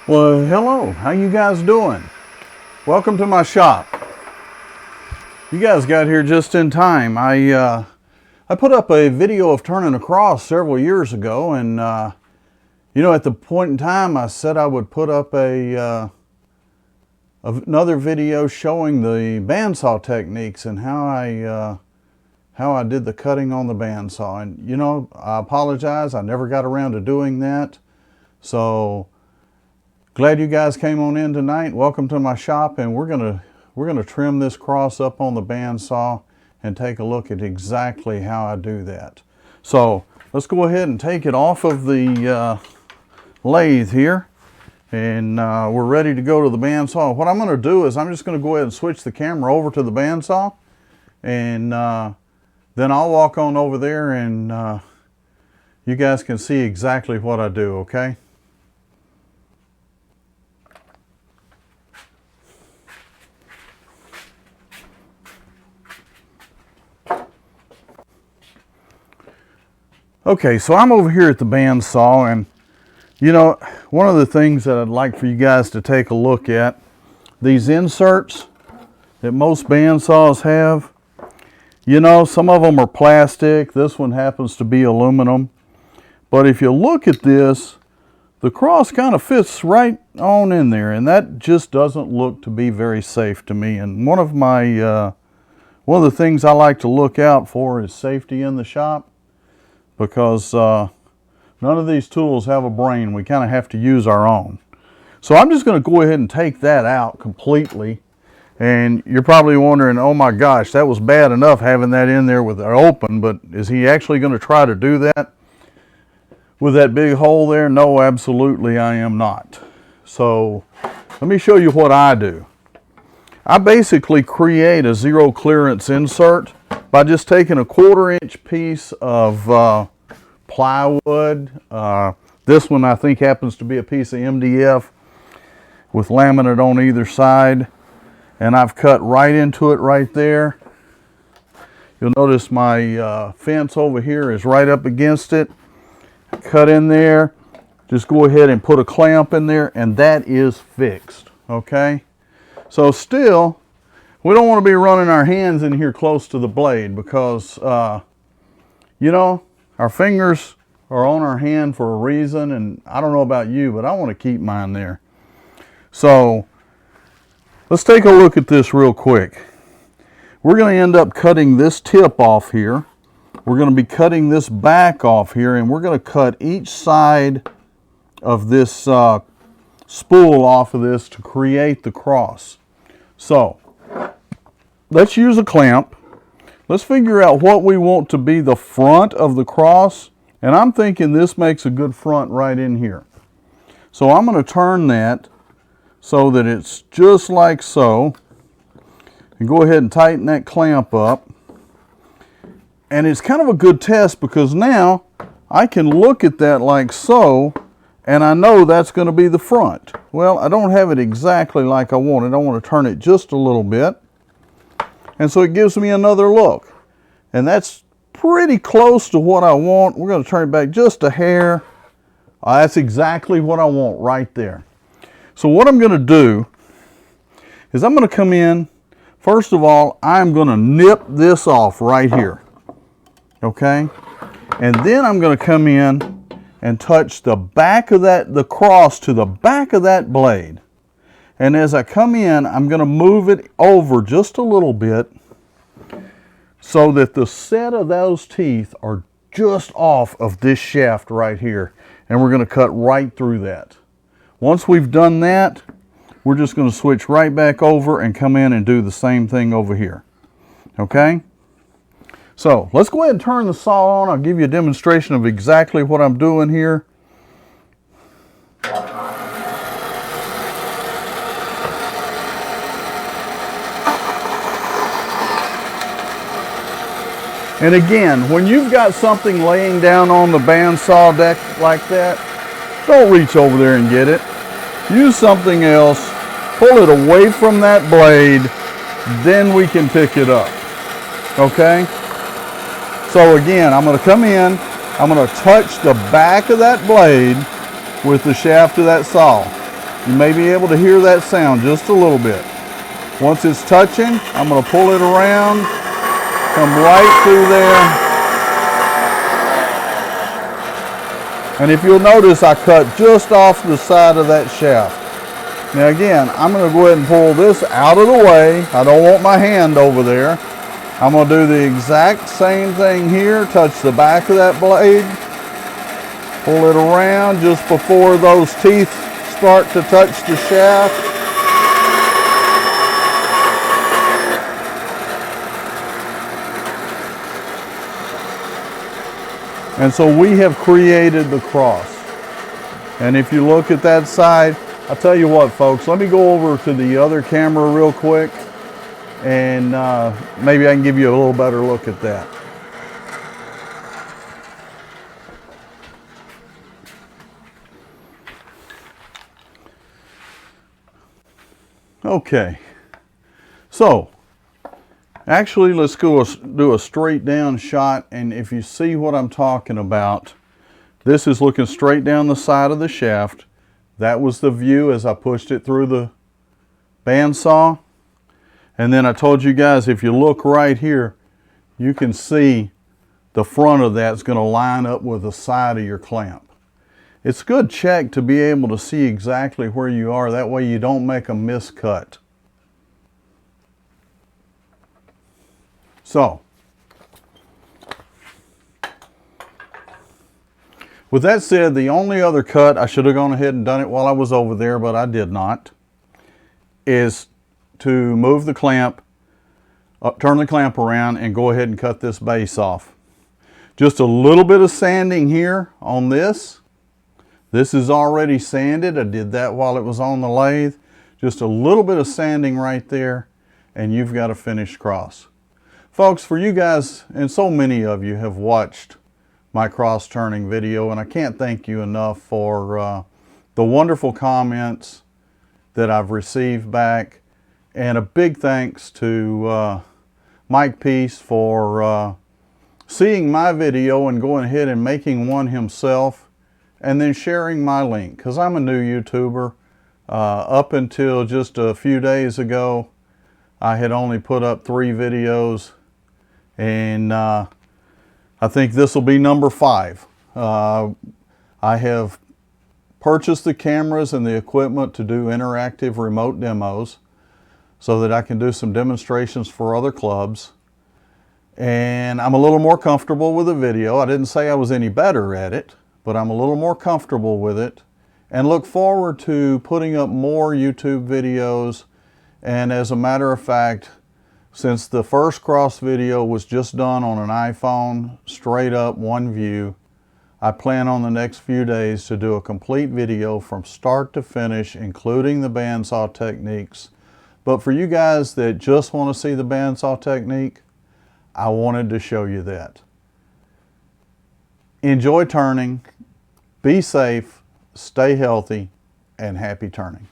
Well, hello. How you guys doing? Welcome to my shop. You guys got here just in time. I put up a video of turning a cross several years ago, and at the point in time, I said I would put up another video showing the bandsaw techniques and how I did the cutting on the bandsaw. And I apologize. I never got around to doing that. So glad you guys came on in tonight. Welcome to my shop, and we're gonna trim this cross up on the bandsaw and take a look at exactly how I do that. So let's go ahead and take it off of the lathe here, and we're ready to go to the bandsaw. What I'm going to do is I'm just going to go ahead and switch the camera over to the bandsaw, and then I'll walk on over there and you guys can see exactly what I do, okay? Okay, so I'm over here at the bandsaw, and one of the things that I'd like for you guys to take a look at, these inserts that most bandsaws have, some of them are plastic. This one happens to be aluminum. But if you look at this, the cross kind of fits right on in there, and that just doesn't look to be very safe to me. And one of the things I like to look out for is safety in the shop, because none of these tools have a brain. We kind of have to use our own. So I'm just going to go ahead and take that out completely. And you're probably wondering, oh my gosh, that was bad enough having that in there with it open, but is he actually going to try to do that with that big hole there? No, absolutely I am not. So let me show you what I do. I basically create a zero clearance insert by just taking a 1/4 inch piece of plywood. This one I think happens to be a piece of MDF with laminate on either side, and I've cut right into it right there. You'll notice my fence over here is right up against it. Cut in there, just go ahead and put a clamp in there, and that is fixed, okay? So still, we don't want to be running our hands in here close to the blade, because, our fingers are on our hand for a reason, and I don't know about you, but I want to keep mine there. So let's take a look at this real quick. We're going to end up cutting this tip off here. We're going to be cutting this back off here, and we're going to cut each side of this spool off of this to create the cross. So let's use a clamp. Let's figure out what we want to be the front of the cross, and I'm thinking this makes a good front right in here. So I'm going to turn that so that it's just like so, and go ahead and tighten that clamp up. And it's kind of a good test, because now I can look at that like so, and I know that's going to be the front. Well, I don't have it exactly like I want it. I want to turn it just a little bit. And so it gives me another look. And that's pretty close to what I want. We're going to turn it back just a hair. That's exactly what I want right there. So what I'm going to do is I'm going to come in. First of all, I'm going to nip this off right here. Okay? And then I'm going to come in and touch the back of the cross to the back of that blade. And as I come in, I'm going to move it over just a little bit so that the set of those teeth are just off of this shaft right here. And we're going to cut right through that. Once we've done that, we're just going to switch right back over and come in and do the same thing over here. Okay? So let's go ahead and turn the saw on. I'll give you a demonstration of exactly what I'm doing here. And again, when you've got something laying down on the bandsaw deck like that, don't reach over there and get it. Use something else, pull it away from that blade, then we can pick it up, okay? So again, I'm going to come in, I'm going to touch the back of that blade with the shaft of that saw. You may be able to hear that sound just a little bit. Once it's touching, I'm going to pull it around, come right through there. And if you'll notice, I cut just off the side of that shaft. Now again, I'm going to go ahead and pull this out of the way. I don't want my hand over there. I'm going to do the exact same thing here. Touch the back of that blade. Pull it around just before those teeth start to touch the shaft. And so we have created the cross. And if you look at that side, I'll tell you what, folks, let me go over to the other camera real quick, and maybe I can give you a little better look at that. Okay, so actually let's go do a straight down shot, and if you see what I'm talking about, this is looking straight down the side of the shaft. That was the view as I pushed it through the bandsaw. And then I told you guys, if you look right here, you can see the front of that's going to line up with the side of your clamp. It's a good check to be able to see exactly where you are. That way you don't make a miscut. So, with that said, the only other cut, I should have gone ahead and done it while I was over there, but I did not, is to move the clamp, turn the clamp around and go ahead and cut this base off. Just a little bit of sanding here on this. This is already sanded. I did that while it was on the lathe. Just a little bit of sanding right there, and you've got a finished cross. Folks, for you guys, and so many of you have watched my cross turning video, and I can't thank you enough for the wonderful comments that I've received back, and a big thanks to Mike Peace for seeing my video and going ahead and making one himself, and then sharing my link, because I'm a new YouTuber. Up until just a few days ago, I had only put up 3 videos, and I think this will be number 5. I have purchased the cameras and the equipment to do interactive remote demos so that I can do some demonstrations for other clubs. And I'm a little more comfortable with the video. I didn't say I was any better at it, but I'm a little more comfortable with it, and look forward to putting up more YouTube videos. And as a matter of fact, since the first cross video was just done on an iPhone, straight up one view, I plan on the next few days to do a complete video from start to finish, including the bandsaw techniques. But for you guys that just want to see the bandsaw technique, I wanted to show you that. Enjoy turning, be safe, stay healthy, and happy turning.